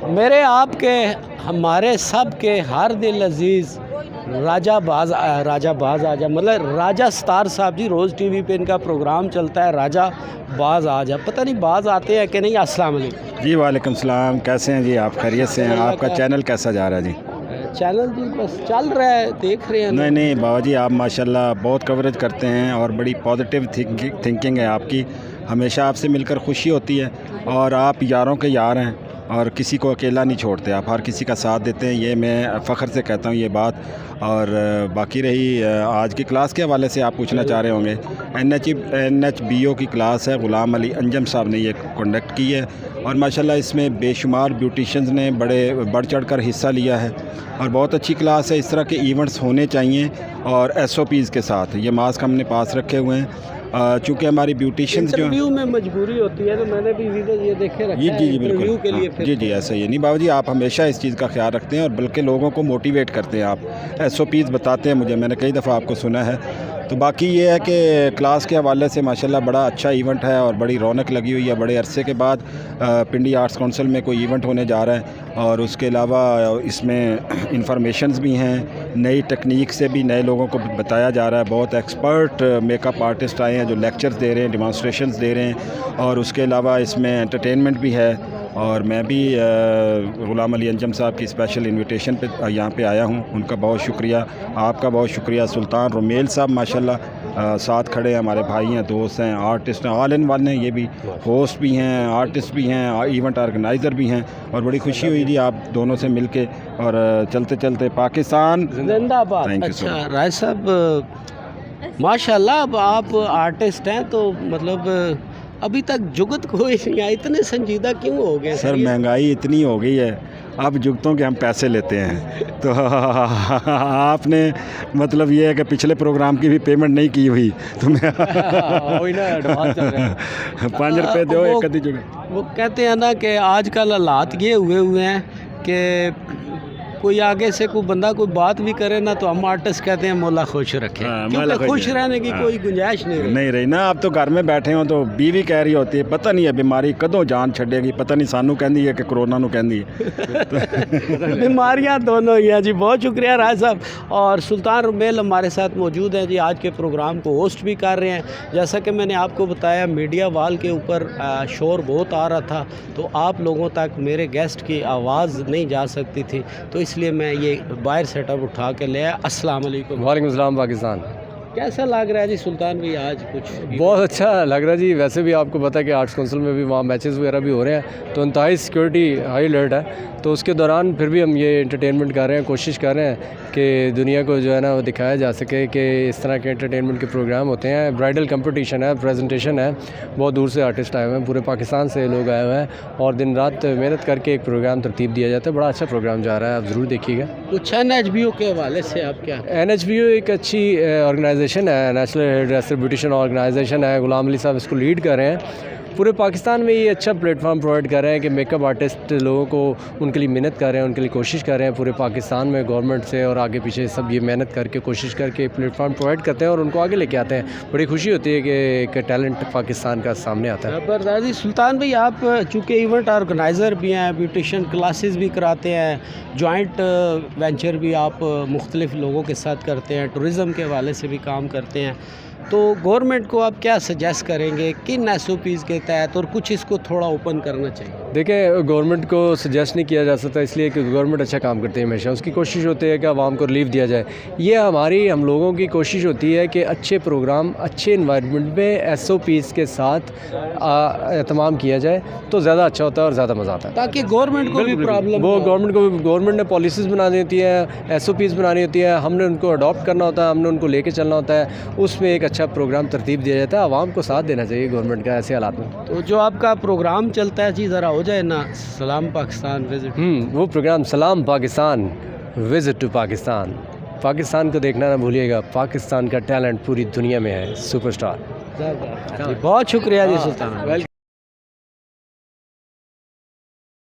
میرے آپ کے ہمارے سب کے ہر دل عزیز راجہ باز آجا مطلب راجہ سٹار صاحب جی، روز ٹی وی پہ ان کا پروگرام چلتا ہے راجہ باز آجا، پتہ نہیں باز آتے ہیں کہ نہیں۔ السلام علیکم جی وعلیکم السلام، کیسے ہیں جی آپ؟ خیریت سے ہیں؟ آپ کا چینل کیسا جا رہا ہے جی؟ چینل جی بس چل رہا ہے، دیکھ رہے ہیں۔ نہیں بابا جی، آپ ماشاءاللہ بہت کوریج کرتے ہیں اور بڑی پازیٹیو تھنکنگ ہے آپ کی، ہمیشہ آپ سے مل کر خوشی ہوتی ہے اور آپ یاروں کے یار ہیں اور کسی کو اکیلا نہیں چھوڑتے، آپ ہر کسی کا ساتھ دیتے ہیں، یہ میں فخر سے کہتا ہوں یہ بات۔ اور باقی رہی آج کی کلاس کے حوالے سے آپ پوچھنا چاہ رہے ہوں گے، این ایچ بی او کی کلاس ہے، غلام علی انجم صاحب نے یہ کنڈکٹ کی ہے اور ماشاءاللہ اس میں بے شمار بیوٹیشنز نے بڑھ چڑھ کر حصہ لیا ہے اور بہت اچھی کلاس ہے۔ اس طرح کے ایونٹس ہونے چاہیے اور ایس او پیز کے ساتھ، یہ ماسک ہم نے پاس رکھے ہوئے ہیں چونکہ ہماری بیوٹیشنز جو انٹرویو میں مجبوری ہوتی ہے، تو میں نے بھی ویڈیو یہ دیکھے رکھا ہے جی انٹرویو کے لیے۔ بالکل جی ایسا ہی نہیں بابا جی، آپ ہمیشہ اس چیز کا خیال رکھتے ہیں اور بلکہ لوگوں کو موٹیویٹ کرتے ہیں، آپ ایس او پیز بتاتے ہیں مجھے، میں نے کئی دفعہ آپ کو سنا ہے۔ تو باقی یہ ہے کہ کلاس کے حوالے سے ماشاءاللہ بڑا اچھا ایونٹ ہے اور بڑی رونق لگی ہوئی ہے، بڑے عرصے کے بعد پنڈی آرٹس کونسل میں کوئی ایونٹ ہونے جا رہا ہے اور اس کے علاوہ اس میں انفارمیشنز بھی ہیں، نئی ٹیکنیک سے بھی نئے لوگوں کو بتایا جا رہا ہے، بہت ایکسپرٹ میک اپ آرٹسٹ آئے ہیں جو لیکچرز دے رہے ہیں، ڈیمانسٹریشنز دے رہے ہیں اور اس کے علاوہ اس میں انٹرٹینمنٹ بھی ہے۔ اور میں بھی غلام علی انجم صاحب کی اسپیشل انویٹیشن پہ یہاں پہ آیا ہوں، ان کا بہت شکریہ، آپ کا بہت شکریہ۔ سلطان رومیل صاحب ماشاءاللہ ساتھ کھڑے ہیں، ہمارے بھائی ہیں، دوست ہیں، آرٹسٹ ہیں، آل ان ون ہیں، یہ بھی ہوسٹ بھی ہیں، آرٹسٹ بھی ہیں، ایونٹ آرگنائزر بھی ہیں اور بڑی خوشی ہوئی جی آپ دونوں سے مل کے۔ اور چلتے چلتے پاکستان زندہ آباد۔ اچھا راج صاحب ماشاءاللہ، اب آپ آرٹسٹ ہیں تو مطلب ابھی تک جگت کوئی نہیں آیا، اتنے سنجیدہ کیوں ہو گئے؟ سر مہنگائی اتنی ہو گئی ہے، اب جگتوں کے ہم پیسے لیتے ہیں تو آپ نے مطلب یہ ہے کہ پچھلے پروگرام کی بھی پیمنٹ نہیں کی ہوئی تو میں 5 روپے دو ایک کدی جگہ۔ وہ کہتے ہیں نا کہ آج کل حالات یہ ہوئے ہیں کہ کوئی آگے سے کوئی بندہ کوئی بات بھی کرے نا تو ہم آرٹسٹ کہتے ہیں مولا خوش رکھے، کیونکہ خوش رہنے کی کوئی گنجائش نہیں رہی نا۔ آپ تو گھر میں بیٹھے ہوں تو بیوی کہہ رہی ہوتی ہے پتہ نہیں ہے بیماری کدوں جان چھڑے گی، پتہ نہیں سانو کہندی ہے کہ کرونا نو کہندی ہے۔ بیماریاں دونوں ہی ہیں جی۔ بہت شکریہ راج صاحب۔ اور سلطان رومیل ہمارے ساتھ موجود ہیں جی، آج کے پروگرام کو ہوسٹ بھی کر رہے ہیں۔ جیسا کہ میں نے آپ کو بتایا میڈیا وال کے اوپر شور بہت آ رہا تھا تو آپ لوگوں تک میرے گیسٹ کی آواز نہیں جا سکتی تھی، تو اس لیے میں یہ باہر سیٹ اپ اٹھا کے لے آیا۔ السلام علیکم۔ وعلیکم السلام پاکستان۔ کیسا لگ رہا ہے جی سلطان بھائی آج؟ کچھ بہت اچھا لگ رہا ہے جی، ویسے بھی آپ کو پتہ ہے کہ آرٹس کونسل میں بھی وہاں میچز وغیرہ بھی ہو رہے ہیں تو انتہائی سیکورٹی ہائی الرٹ ہے، تو اس کے دوران پھر بھی ہم یہ انٹرٹینمنٹ کر رہے ہیں، کوشش کر رہے ہیں کہ دنیا کو جو ہے نا وہ دکھایا جا سکے کہ اس طرح کے انٹرٹینمنٹ کے پروگرام ہوتے ہیں۔ برائڈل کمپٹیشن ہے، پریزنٹیشن ہے، بہت دور سے آرٹسٹ آئے ہوئے ہیں، پورے پاکستان سے لوگ آئے ہوئے ہیں اور دن رات محنت کر کے ایک پروگرام ترتیب دیا جاتا ہے۔ بڑا اچھا پروگرام جا رہا ہے، آپ ضرور دیکھیے گا۔ کچھ این ایچ بی او کے حوالے سے آپ کیا؟ این ایچ بی او ایک اچھی آرگنائزیشن ہے، national hairdresser beautician organisation ہے، غلام علی صاحب اس کو لیڈ کر رہے ہیں۔ پورے پاکستان میں یہ اچھا پلیٹ فارم پرووائڈ کر رہے ہیں کہ میک اپ آرٹسٹ لوگوں کو ان کے لیے محنت کر رہے ہیں، ان کے لیے کوشش کر رہے ہیں پورے پاکستان میں، گورنمنٹ سے اور آگے پیچھے سب یہ محنت کر کے کوشش کر کے پلیٹ فارم پرووائڈ کرتے ہیں اور ان کو آگے لے کے آتے ہیں۔ بڑی خوشی ہوتی ہے کہ ایک ٹیلنٹ پاکستان کا سامنے آتا ہے۔ زبردست۔ سلطان بھائی آپ چونکہ ایونٹ آرگنائزر بھی ہیں، بیوٹیشین کلاسز بھی کراتے ہیں، جوائنٹ وینچر بھی آپ مختلف لوگوں کے ساتھ کرتے ہیں، ٹورزم کے حوالے سے بھی کام کرتے ہیں، تو گورنمنٹ کو آپ کیا سجیسٹ کریں گے کن ایس او پیز کے تحت، اور کچھ اس کو تھوڑا اوپن کرنا چاہیے؟ دیکھیں گورنمنٹ کو سجیسٹ نہیں کیا جا سکتا، اس لیے کہ گورنمنٹ اچھا کام کرتے ہیں، ہمیشہ اس کی کوشش ہوتی ہے کہ عوام کو ریلیف دیا جائے۔ یہ ہم لوگوں کی کوشش ہوتی ہے کہ اچھے پروگرام اچھے انوائرمنٹ میں ایس او پیز کے ساتھ اہتمام کیا جائے تو زیادہ اچھا ہوتا ہے اور زیادہ مزہ آتا ہے، تاکہ گورنمنٹ کو بھی پرابلم وہ گورنمنٹ نے پالیسیز بنانی ہوتی ہیں، ایس او پیز بنانی ہوتی ہے، ہم نے ان کو اڈاپٹ کرنا ہوتا ہے، ہم نے ان کو لے کے چلنا ہوتا ہے، اس میں ایک اچھا پروگرام ترتیب دیا جاتا ہے۔ عوام کو ساتھ دینا چاہیے گورنمنٹ کا ایسے حالات میں۔ تو جو آپ کا پروگرام چلتا ہے جی ذرا ہو جائے نا، سلام پاکستان وزٹ، وہ پروگرام سلام پاکستان وزٹ ٹو پاکستان، پاکستان کو دیکھنا نہ بھولیے گا، پاکستان کا ٹیلنٹ پوری دنیا میں ہے، سپر اسٹار۔ بہت شکریہ جی سلطان۔